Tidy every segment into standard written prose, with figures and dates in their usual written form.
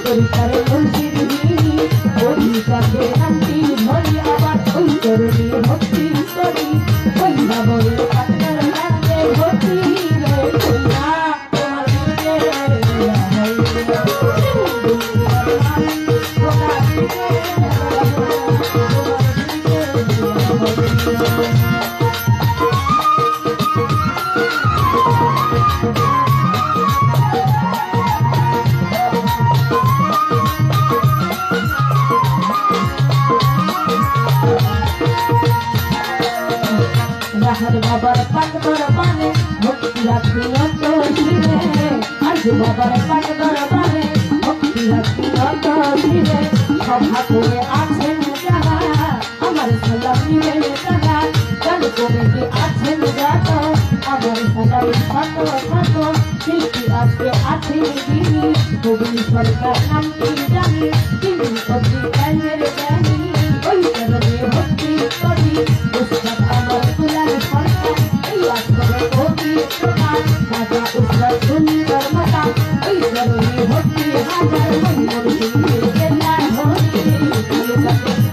পরিকারে মুর্শিদ যিনি ওই কাছে নামটি ধরি আবার ওই চরণে ভক্তি করি ওই বাবরের পাতলার নামে ভক্তি রে কইরা তোমার দিকে রাহার বাবার পাটবার পানে ভক্তি রাখি অন্ত দিলে আজ বাবার পাটবার পানে ভক্তি রাখি অন্ত দিলে সভা করে আছেন যারা আমার সালাম নিবেন তারা গান করে যে আছেন যারা আমার সালাম ছাতো ছাতো শিল্পী আজকে আছেন যিনি কবি সরকার নামটি জানি তিনি অতি জ্ঞানের জ্ঞানী ওই কারণে ভক্তি করি উস্তাদ আমার তুলার সরকার এই আসরে কবি প্রকাশ রাজা উস্তাদ সুন্দর মাতা ওই কারণে ভক্তি হাজার মন্দির দিয়ে গেলা হরি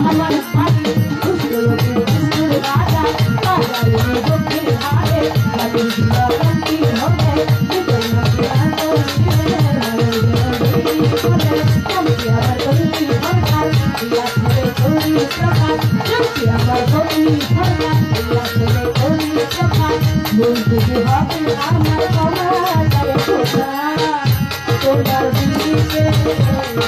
আমার ভাবি দুষ্টলকে দুষ্টুর রাজা বাজারে ভক্তি হারে কালী দিয়া ভক্তি হবে জীবনকে আলো দিবে নামটি আমার কবি সরকার এই আসরে কবি প্রকাশ নামটি আমার কবি সরকার এই আসরে কবি প্রকাশ বলতে হবে আমার কমার খোদা তোমার দিকে তোমার